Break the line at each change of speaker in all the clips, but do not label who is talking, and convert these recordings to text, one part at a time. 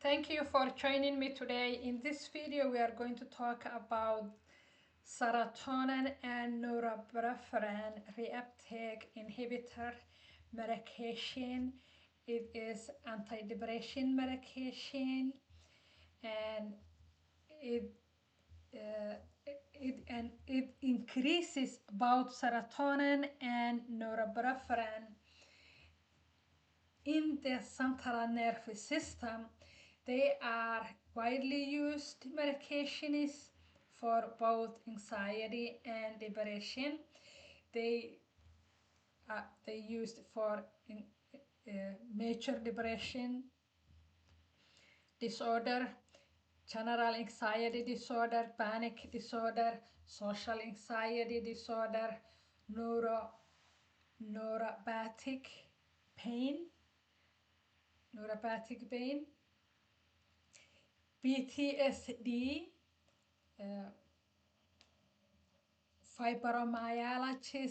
Thank you for joining me today. In this video, we are going to talk about serotonin and norepinephrine reuptake inhibitor medication. It is antidepressant medication, and it it increases both serotonin and norepinephrine in the central nervous system. They are widely used medications for both anxiety and depression. They used for major depression disorder, general anxiety disorder, panic disorder, social anxiety disorder, neuropathic pain, PTSD, fibromyalgia,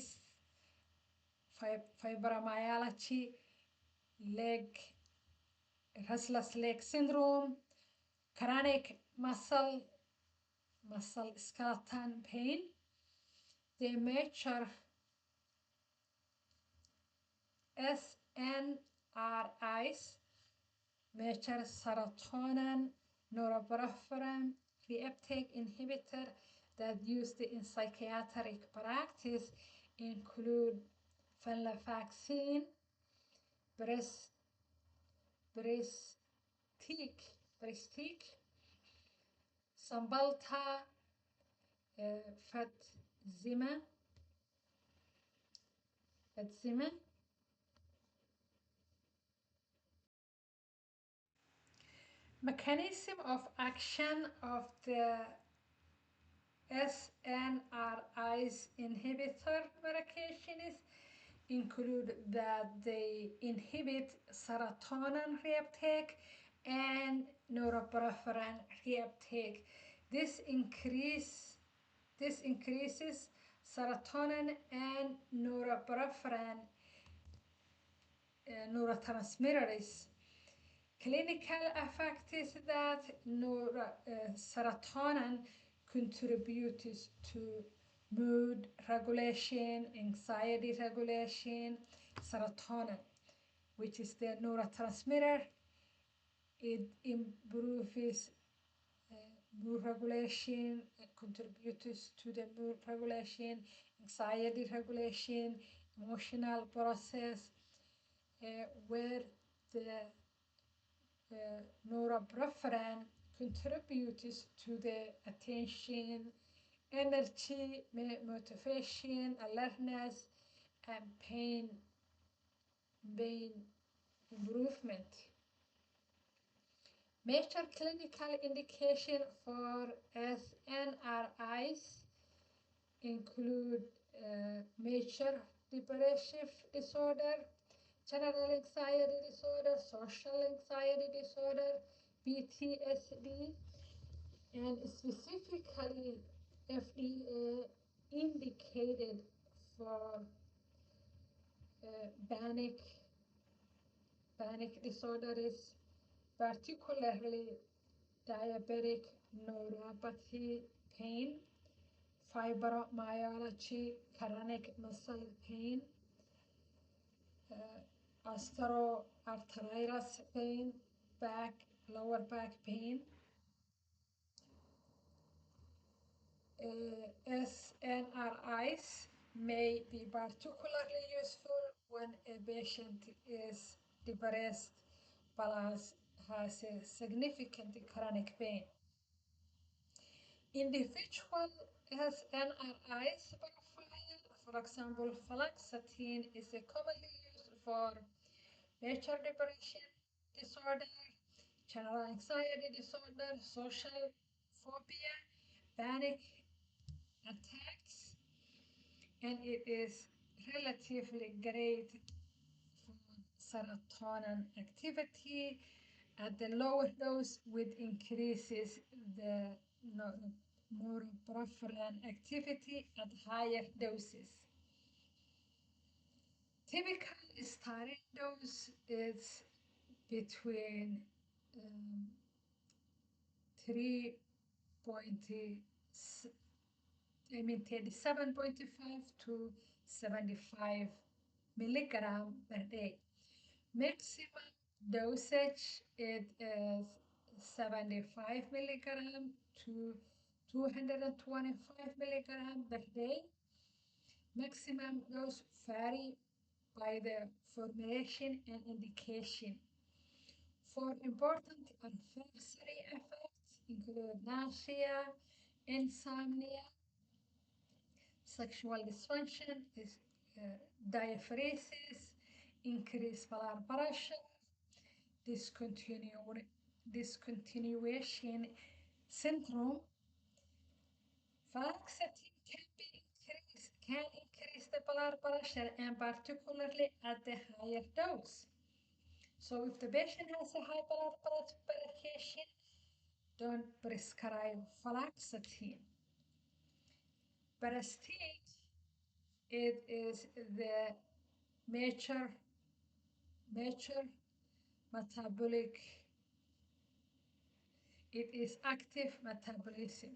restless leg syndrome, chronic muscle skeleton pain. They measure SNRIs, measure serotonin, norepinephrine reuptake inhibitor that used in psychiatric practice include Fluvoxamine, Breztrik, Cymbalta, Fatzima. Mechanism of action of the SNRIs inhibitor medications include that they inhibit serotonin reuptake and norepinephrine reuptake. This increases serotonin and norepinephrine neurotransmitters. Clinical effect is that serotonin contributes to mood regulation, anxiety regulation. Serotonin, which is the neurotransmitter, it improves mood regulation, contributes to the mood regulation, anxiety regulation, emotional process, where the norepinephrine contributes to the attention, energy, motivation, alertness, and pain improvement. Major clinical indication for SNRIs include major depressive disorder, general anxiety disorder, social anxiety disorder, PTSD, and specifically FDA indicated for panic disorders, particularly diabetic neuropathy pain, fibromyalgia, chronic muscle pain, osteoarthritis pain, lower back pain. SNRIs may be particularly useful when a patient is depressed but has a significant chronic pain. Individual SNRIs profile, for example, Fluoxetine is commonly used for major depression disorder, general anxiety disorder, social phobia, panic attacks, and it is relatively great for serotonin activity at the lower dose, which increases the norepinephrine activity at higher doses. Typical starting dose is between 37.5 to 75 milligram per day. Maximum dosage it is 75 milligram to 225 milligram per day. Maximum dose vary by the formulation and indication. For important adverse effects include nausea, insomnia, sexual dysfunction, diaphoresis, increased blood pressure, discontinuation syndrome. Fluoxetine can increase the blood pressure, and particularly at the higher dose. So if the patient has a high blood pressure, don't prescribe fluoxetine. Parastic, it is the major metabolic, it is active metabolism.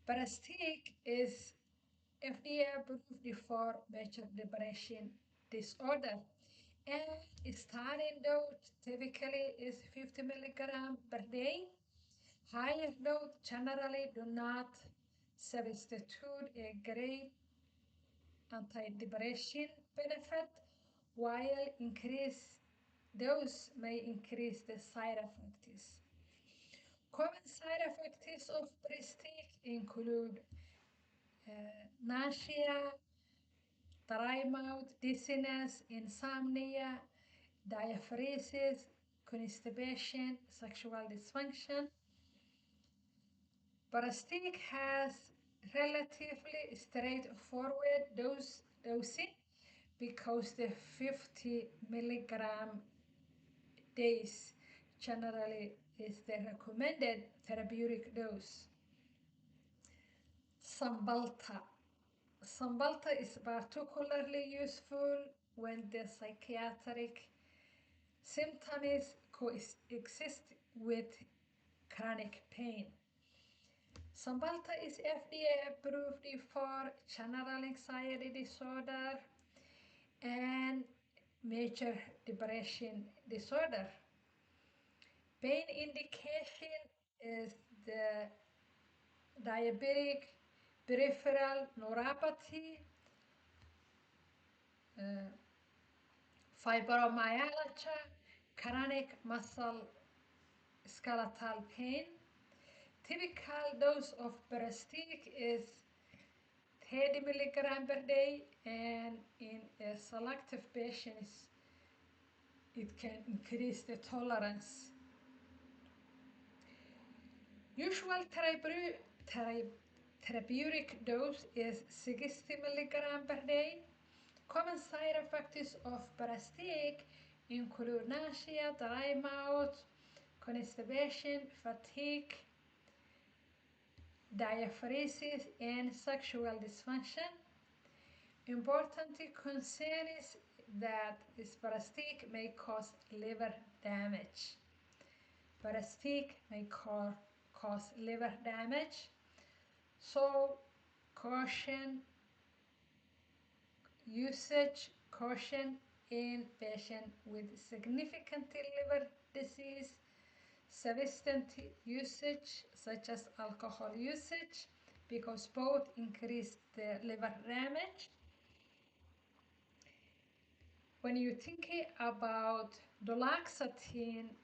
Parastic is FDA approved for major depression disorder, and starting dose typically is 50 milligram per day. Higher dose generally do not substitute a great antidepressant benefit, while increased dose may increase the side effects. Common side effects of Prestige include nausea, dry mouth, dizziness, insomnia, diaphoresis, constipation, sexual dysfunction. Parastic has relatively straightforward dosing because the 50 milligram days generally is the recommended therapeutic dose. Cymbalta. Cymbalta is particularly useful when the psychiatric symptoms coexist with chronic pain. Cymbalta is FDA approved for general anxiety disorder and major depression disorder. Pain indication is the diabetic peripheral neuropathy, fibromyalgia, chronic muscle skeletal pain. Typical dose of Parastic is 30 milligram per day, and in selective patients, it can increase the tolerance. Usual therapeutic dose is 60 milligram per day. Common side effects of Parastic include nausea, dry mouth, constipation, fatigue, diaphoresis, and sexual dysfunction. Important concern is that Parastic may cause liver damage. Parastic may cause liver damage, so caution in patients with significant liver disease, substance usage such as alcohol usage, because both increase the liver damage. When you think about duloxetine,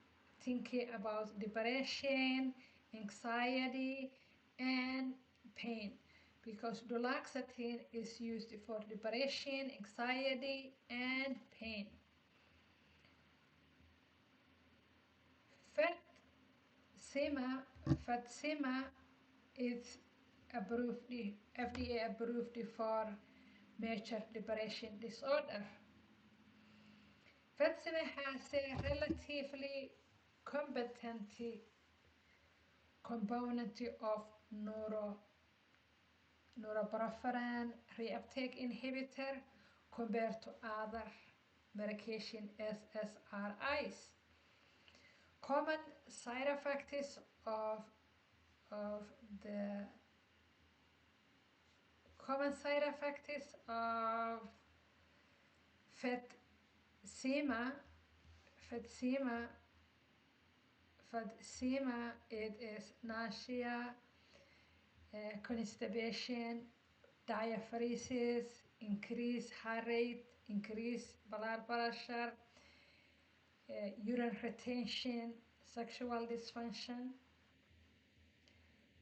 thinking about depression, anxiety, and pain, because duloxetine is used for depression, anxiety, and pain. Fatsima is FDA approved for major depression disorder. Fatsima has a relatively competent component of norepinephrine reuptake inhibitor compared to other medication SSRIs. Common side effects of of the common side effects of emphysema. Emphysema, it is nausea, constipation, diaphoresis, increased heart rate, increased blood pressure, urine retention, sexual dysfunction.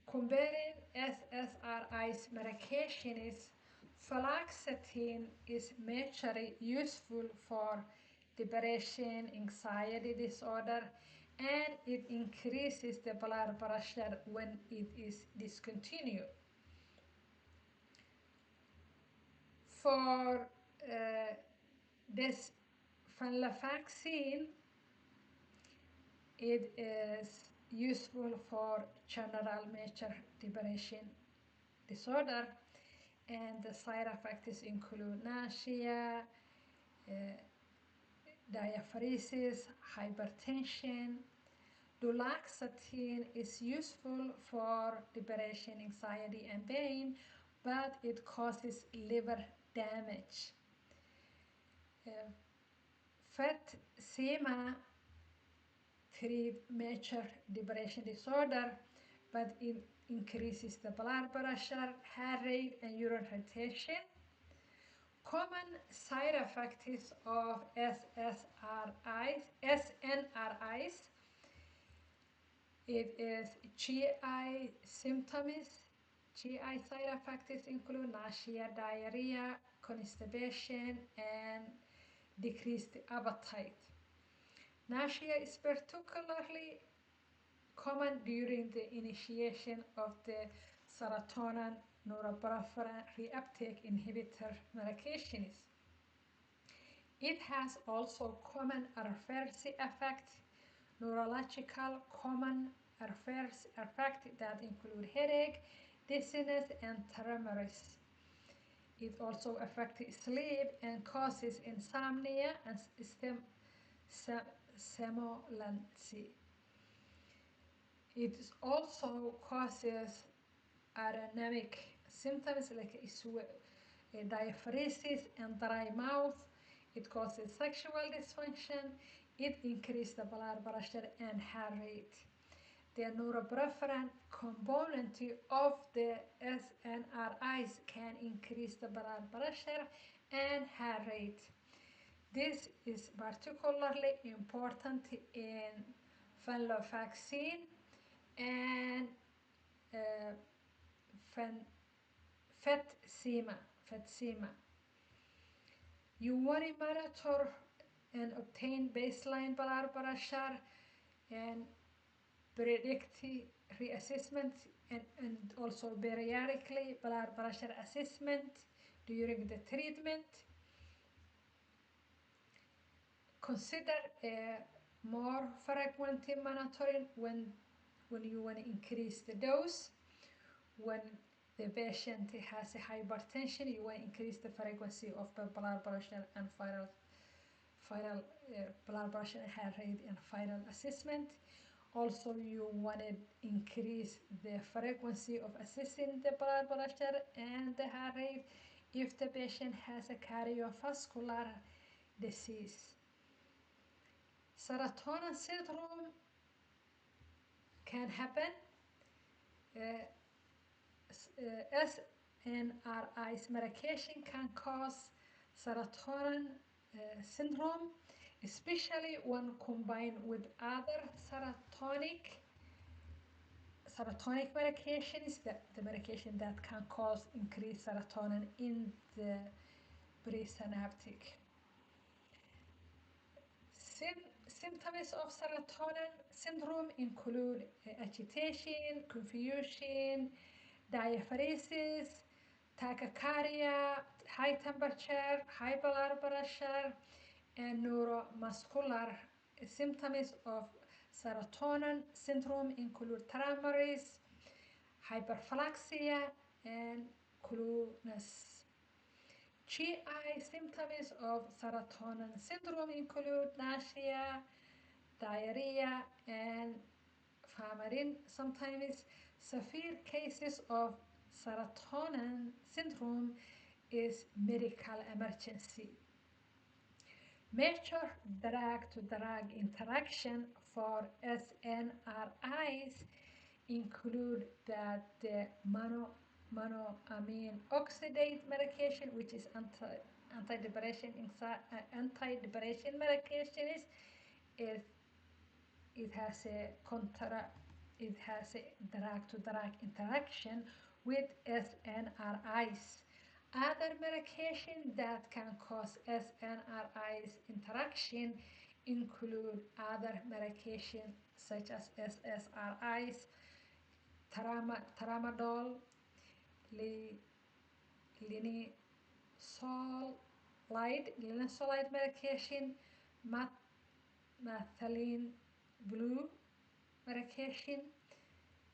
Comparing SSRIs medication is Fluoxetine is majorly useful for depression, anxiety disorder, and it increases the blood pressure when it is discontinued. For this Fluvoxamine, it is useful for general major depression disorder, and the side effects include nausea, diaphoresis, hypertension. Duloxetine is useful for depression, anxiety, and pain, but it causes liver damage. Emphysema treat major depression disorder, but it increases the blood pressure, heart rate, and urine retention. Common side effects of SNRIs, it is GI symptoms. GI side effects include nausea, diarrhea, constipation, and decreased appetite. Nausea is particularly common during the initiation of the serotonin norepinephrine reuptake inhibitor medications. It has also common adverse effect, neurological common adverse effect that include headache, dizziness, and tremors. It also affects sleep and causes insomnia and somnolency. It also causes aromatic symptoms like diaphoresis and dry mouth. It causes sexual dysfunction. It increases the blood pressure and heart rate. The norepinephrine component of the SNRIs can increase the blood pressure and heart rate. This is particularly important in Fluvoxamine and emphysema. You want to monitor and obtain baseline blood pressure and predict reassessment and also periodically blood pressure assessment during the treatment. Consider a more frequent monitoring when you want to increase the dose. When the patient has a hypertension, you want to increase the frequency of the blood pressure and vital blood pressure, heart rate, and vital assessment. Also, you want to increase the frequency of assessing the blood pressure and the heart rate if the patient has a cardiovascular disease. Serotonin syndrome can happen. SNRIs medication can cause serotonin syndrome, especially when combined with other serotonic medications, the medication that can cause increased serotonin in the presynaptic. Symptoms of serotonin syndrome include agitation, confusion, diaphoresis, tachycardia, high temperature, high blood pressure, and neuromuscular symptoms of serotonin syndrome include tremors, hyperphagia, and clumsiness. GI symptoms of serotonin syndrome include nausea, diarrhea, and But in sometimes severe cases of serotonin syndrome is medical emergency. Major drug-to-drug interaction for SNRIs include that the monoamine oxidase medication, which is antidepressant medication, is it has a drug-to-drug interaction with SNRIs. Other medication that can cause SNRIs interaction include other medication such as SSRIs, tramadol, linezolid medication, methylene blue medication,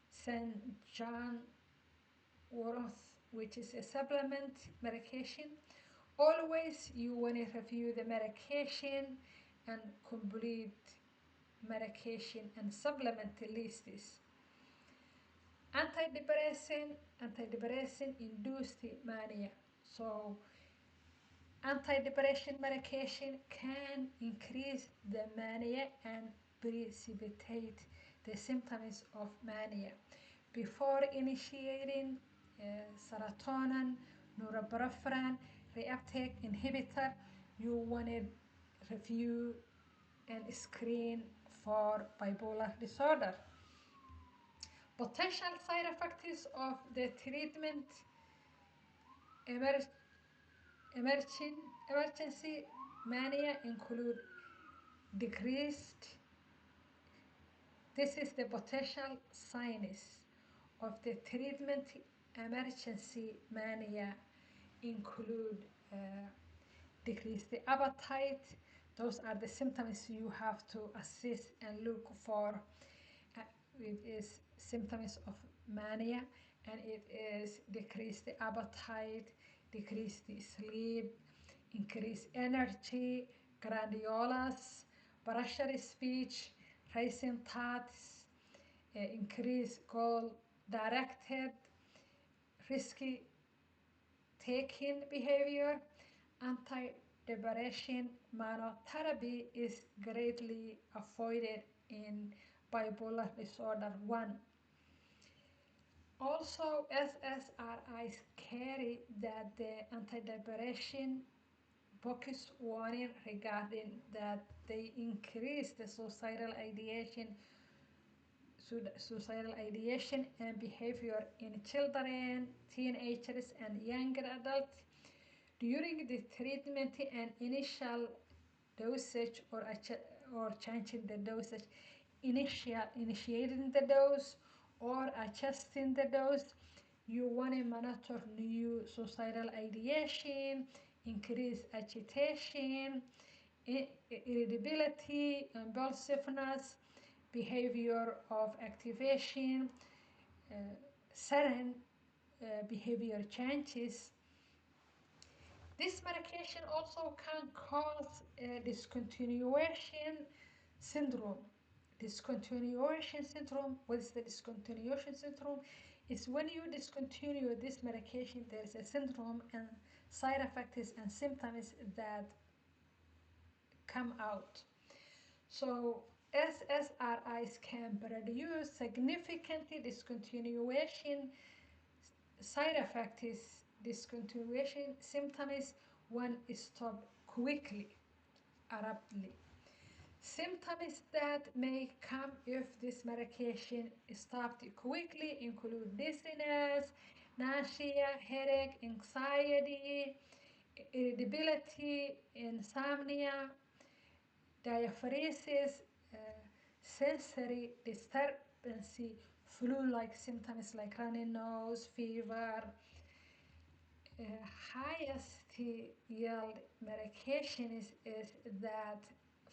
St. John wort, which is a supplement medication. Always you want to review the medication and complete medication and supplement lists. Antidepressant induced mania. So antidepressant medication can increase the mania and precipitate the symptoms of mania. Before initiating serotonin, norepinephrine, reuptake inhibitor, you want to review and screen for bipolar disorder. Potential side effects of the treatment emergency mania include decreased. This is the potential signs of the treatment emergency mania include decreased appetite. Those are the symptoms you have to assess and look for. It is symptoms of mania, and it is decreased appetite, decreased sleep, increased energy, grandiolous, pressure speech, racing thoughts, increased goal-directed, risky taking behavior. Antidepressant monotherapy is greatly avoided in bipolar disorder 1. Also, SSRIs carry that the antidepressant box warning regarding that they increase the suicidal ideation and behavior in children, teenagers, and younger adults. During the treatment and initial dosage or changing the dosage, initiating the dose or adjusting the dose, you want to monitor new suicidal ideation, increased agitation, irritability, impulsiveness, behavior of activation, sudden behavior changes. This medication also can cause discontinuation syndrome. Discontinuation syndrome, what is the discontinuation syndrome? It's when you discontinue this medication, there's a syndrome and side effects and symptoms that come out. So SSRIs can produce significant discontinuation side effects, discontinuation symptoms when stopped quickly, abruptly. Symptoms that may come if this medication is stopped quickly include dizziness, nausea, headache, anxiety, irritability, insomnia, diaphoresis, sensory disturbance, flu-like symptoms like runny nose, fever. Highest yield medication is that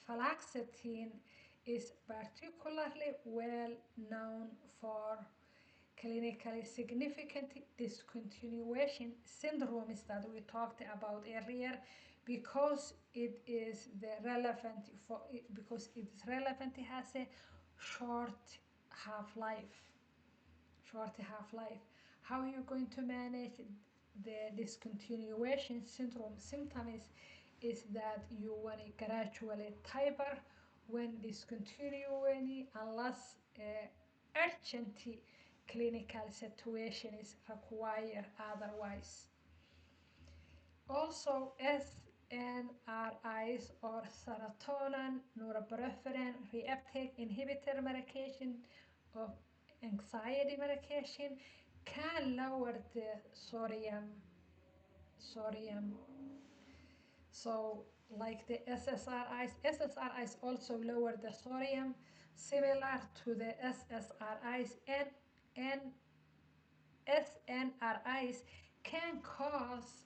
Fluoxetine is particularly well known for clinically significant discontinuation syndromes that we talked about earlier, because it is relevant, it has a short half-life, short half-life. How are you going to manage the discontinuation syndrome symptoms is that you want to gradually taper when discontinuing unless urgent clinical situation is required otherwise. Also, SNRIs or serotonin norepinephrine reuptake inhibitor medication of anxiety medication can lower the sodium. So like the SSRIs also lower the sodium, similar to the SSRIs, and SNRIs can cause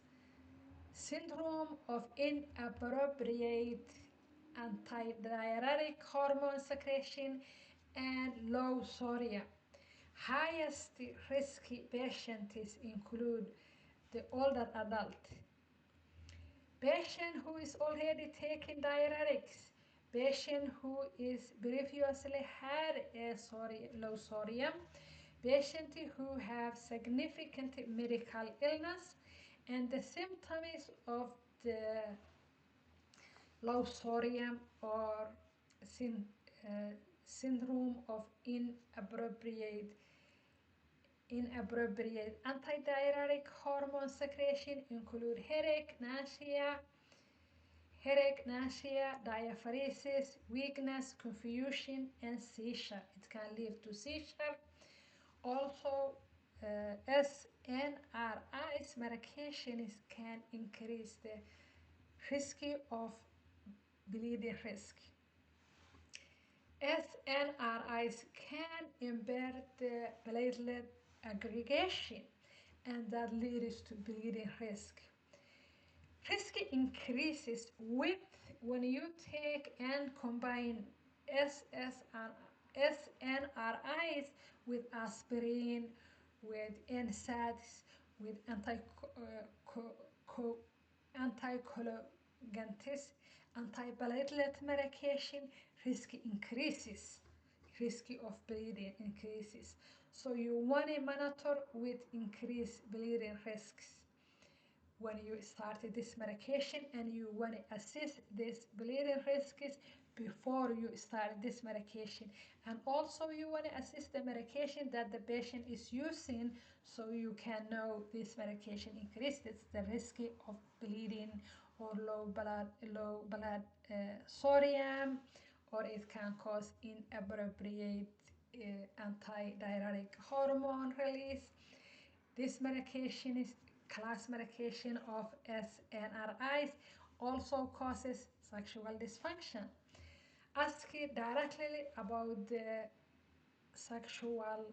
syndrome of inappropriate antidiuretic hormone secretion and low sodium. Highest risky patients include the older adult, patient who is already taking diuretics, patient who is previously had a low sodium, patient who have significant medical illness, and the symptoms of the low sodium or syndrome of inappropriate antidiuretic hormone secretion include headache, nausea, diaphoresis, weakness, confusion, and seizure. It can lead to seizure. Also, SNRIs medications can increase the risk of bleeding risk. SNRIs can impair the platelet aggregation, and that leads to bleeding risk. Risk increases when you take and combine SNRIs with aspirin, with NSAIDs, with anticoagulants, antiplatelet medication. Risk increases. Risk of bleeding increases. So you want to monitor with increased bleeding risks when you start this medication, and you want to assess this bleeding risks before you start this medication. And also you want to assess the medication that the patient is using, so you can know this medication increases the risk of bleeding or low blood sodium, or it can cause inappropriate antidiuretic hormone release. This medication is class medication of SNRIs, also causes sexual dysfunction. Ask directly about the sexual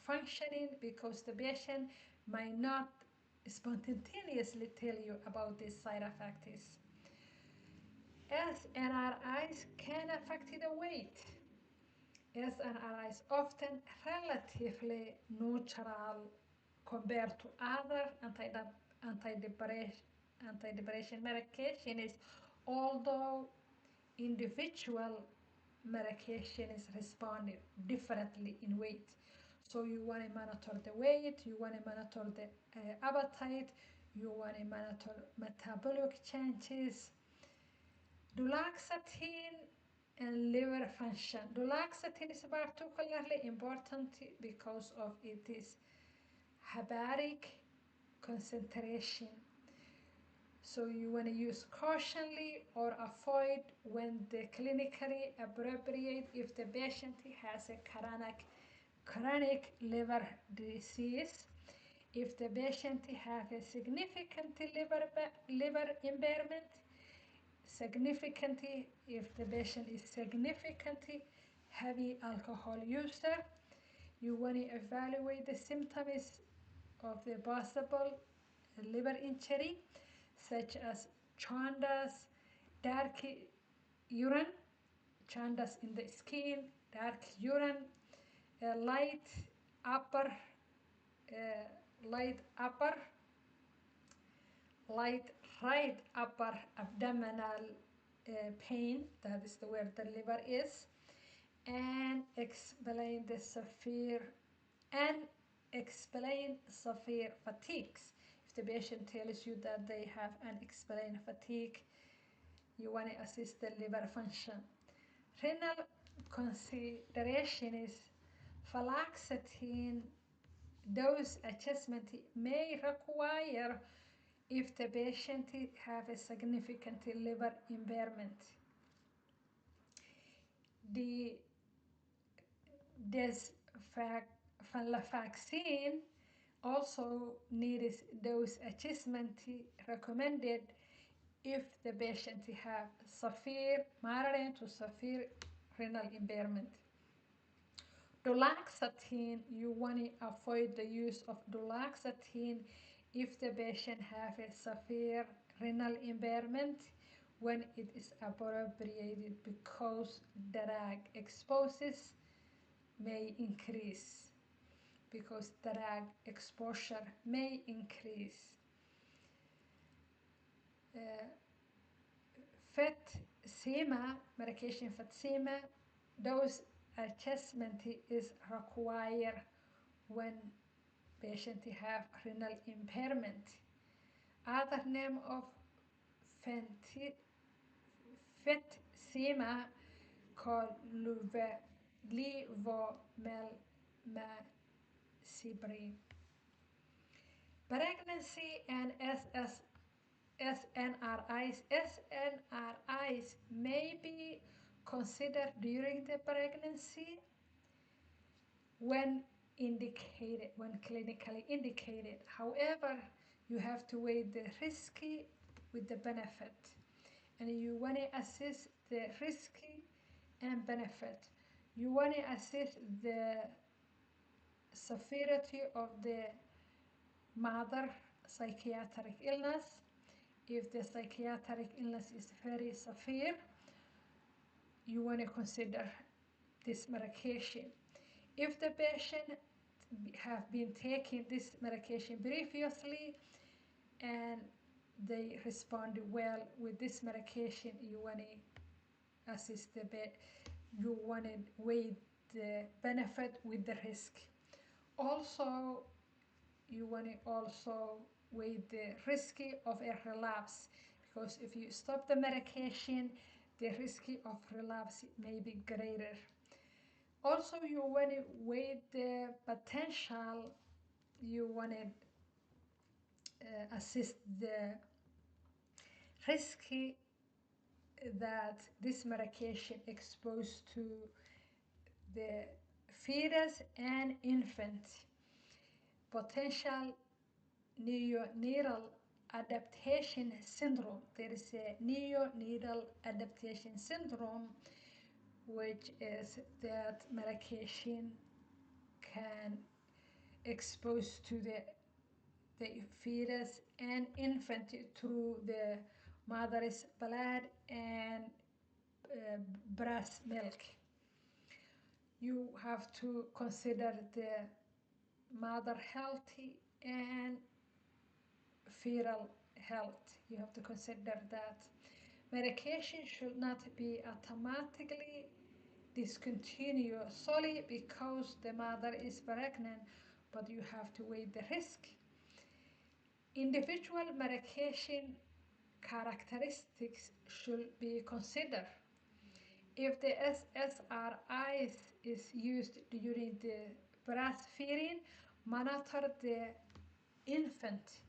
functioning, because the patient might not spontaneously tell you about these side effects. SNRIs can affect the weight. SNRIs often relatively neutral compared to other antidepressant medications, although individual medications respond differently in weight. So you want to monitor the weight, you want to monitor the appetite, you want to monitor metabolic changes. Duloxetine and liver function. Duloxetine is particularly important because of its hepatic concentration. So you want to use cautiously or avoid when the clinically appropriate if the patient has a chronic liver disease, if the patient has a significant liver impairment, significantly if the patient is significantly heavy alcohol user. You want to evaluate the symptoms of the possible liver injury, such as jaundice, dark urine, jaundice in the skin, dark urine, light upper, light right upper abdominal pain, that is the where the liver is, and explain the severe fatigues. If the patient tells you that they have unexplained fatigue, you want to assist the liver function. Renal consideration is fluoxetine dose adjustment may require if the patient have a significant liver impairment. The Fluvoxamine also needs dose adjustment recommended if the patient have severe, moderate to severe renal impairment. Duloxetine, you want to avoid the use of duloxetine if the patient have a severe renal impairment when it is appropriated because drug exposures may increase. Because drug exposure may increase. Fatsema, medication fatsema, dose adjustment is required when patient have renal impairment. Other name of fatsema called Luvoxamine. Pregnancy and SNRIs. SNRIs may be considered during the pregnancy when indicated, when clinically indicated. However, you have to weigh the risky with the benefit, and you want to assess the risky and benefit. You want to assess the severity of the mother psychiatric illness. If the psychiatric illness is very severe, you want to consider this medication. If the patient have been taking this medication previously and they respond well with this medication, you want to assist the you want to weigh the benefit with the risk. Also, you want to also weigh the risk of a relapse, because if you stop the medication, the risk of relapse may be greater. Also, you want to weigh the potential, you want to assist the risk that this medication exposed to the fetus and infant. Potential neonatal adaptation syndrome. There is a neonatal adaptation syndrome, which is that medication can expose to the fetus and infant through the mother's blood and breast milk. You have to consider the mother healthy and fetal health. You have to consider that medication should not be automatically discontinued solely because the mother is pregnant, but you have to weigh the risk. Individual medication characteristics should be considered. If the SSRIs is used during the breastfeeding, monitor the infant.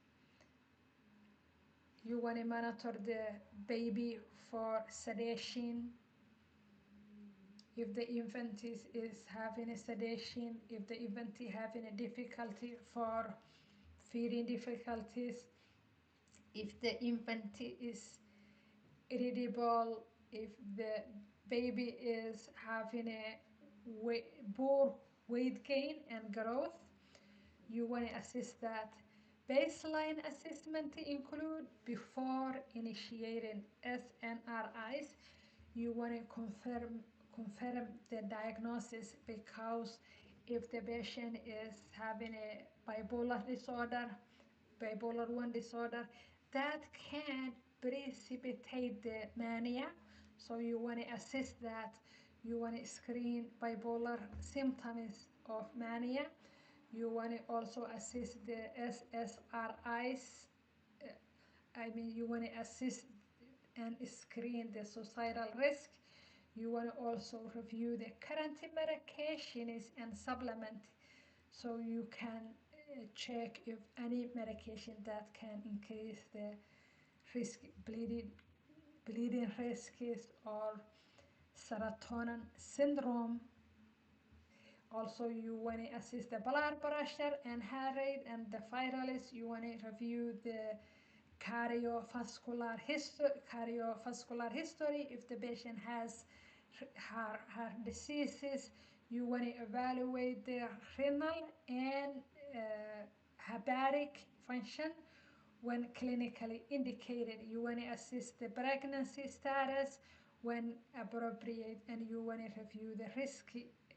You want to monitor the baby for sedation. If the infant is having a sedation, if the infant is having a difficulty for feeding difficulties, if the infant is irritable, if the baby is having a poor weight gain and growth, you want to assist that. Baseline assessment include before initiating SNRIs. You want to confirm the diagnosis, because if the patient is having a bipolar disorder, bipolar 1 disorder, that can precipitate the mania. So you want to assess that You want to screen bipolar symptoms of mania. You want to also assess the SSRIs. uh, you want to assess and screen the suicidal risk. You want to also review the current medications and supplement, so you can check if any medication that can increase the risk, bleeding risks or serotonin syndrome. Also, you want to assess the blood pressure and heart rate and the vitals. You want to review the cardiovascular history if the patient has heart diseases. You want to evaluate their renal and hepatic function when clinically indicated. You want to assess the pregnancy status when appropriate, and you want to review the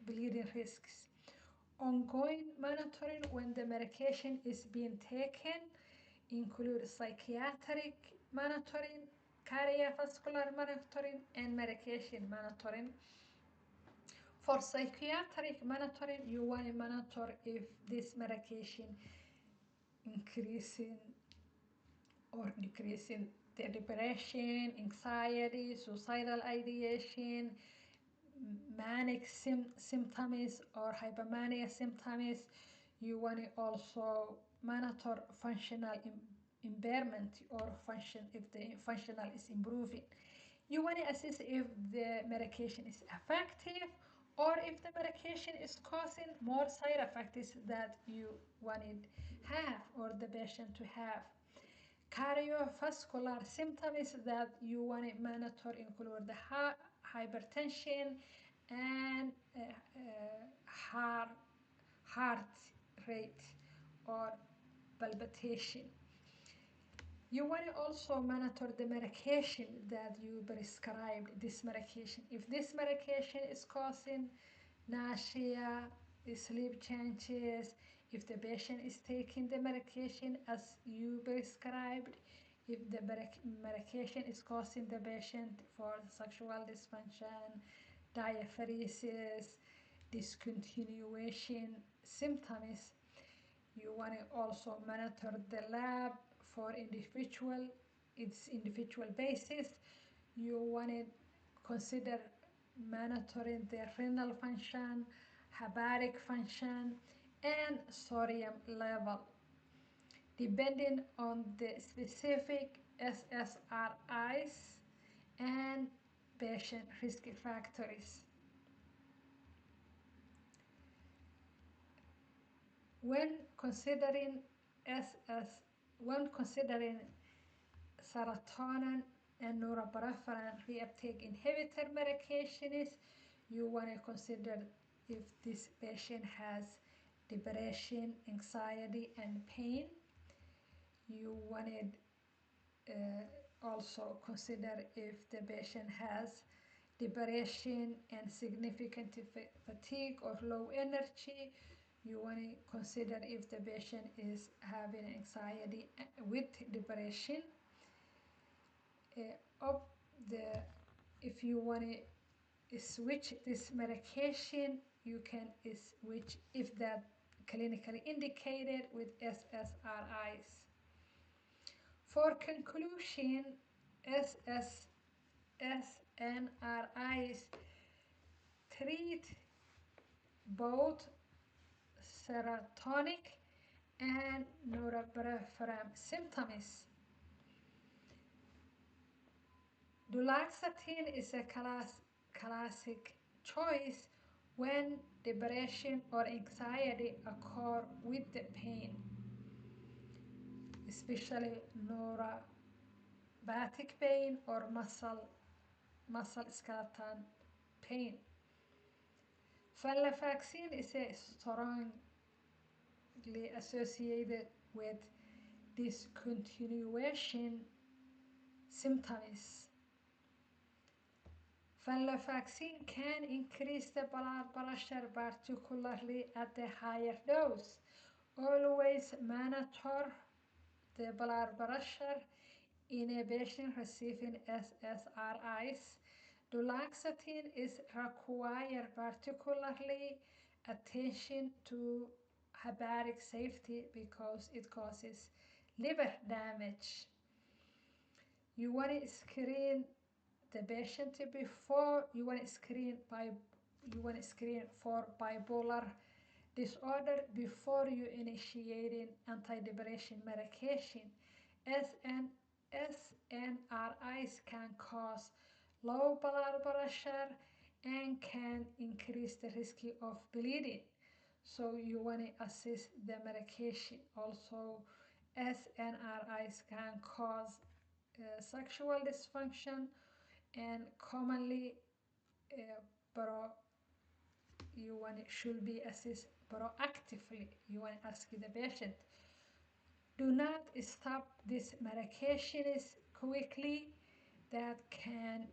bleeding risks. Ongoing monitoring when the medication is being taken include psychiatric monitoring, cardiovascular monitoring, and medication monitoring. For psychiatric monitoring, you want to monitor if this medication increasing or decreasing the depression, anxiety, suicidal ideation, manic symptoms or hypomania symptoms. You want to also monitor functional impairment or function if the functional is improving. You want to assess if the medication is effective or if the medication is causing more side effects that you wanted have or the patient to have. Cardiovascular symptoms that you want to monitor include the hypertension and heart rate or palpitation. You want to also monitor the medication that you prescribed this medication. If this medication is causing nausea, sleep changes, if the patient is taking the medication as you prescribed, if the medication is causing the patient for sexual dysfunction, diaphoresis, discontinuation symptoms. You want to also monitor the lab for its individual basis. You want to consider monitoring the renal function, hepatic function, and sodium level. Depending on the specific SSRIs and patient risk factors. When considering SS, when considering serotonin and norepinephrine reuptake inhibitor medications, you want to consider if this patient has depression, anxiety, and pain. You wanted also consider if the patient has depression and significant fatigue or low energy. You want to consider if the patient is having anxiety with depression. Of the If you want to switch this medication, you can switch if that clinically indicated with SSRIs. For conclusion, SSRIs treat both serotonin and norepinephrine symptoms. Fluoxetine is a classic choice when depression or anxiety occur with the pain, especially neuropathic pain or muscle skeletal pain. Fluvoxamine is strongly associated with discontinuation symptoms. Fluvoxamine can increase the blood pressure, particularly at the higher dose. Always monitor the blood pressure in a patient receiving SSRIs. Duloxetine is require particularly attention to hepatic safety because it causes liver damage. You want to screen the patient before you want to screen for bipolar disorder before you initiating antidepressant medication. SNRIs can cause low blood pressure and can increase the risk of bleeding. So you want to assess the medication. Also, SNRIs can cause sexual dysfunction and commonly pro you want should be assessed proactively. You want to ask the patient, do not stop this medications quickly that can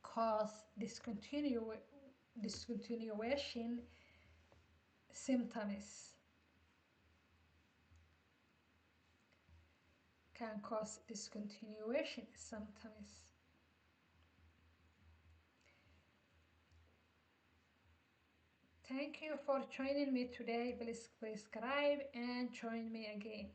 cause discontinuation symptoms, can cause discontinuation symptoms. Thank you for joining me today. Please subscribe and join me again.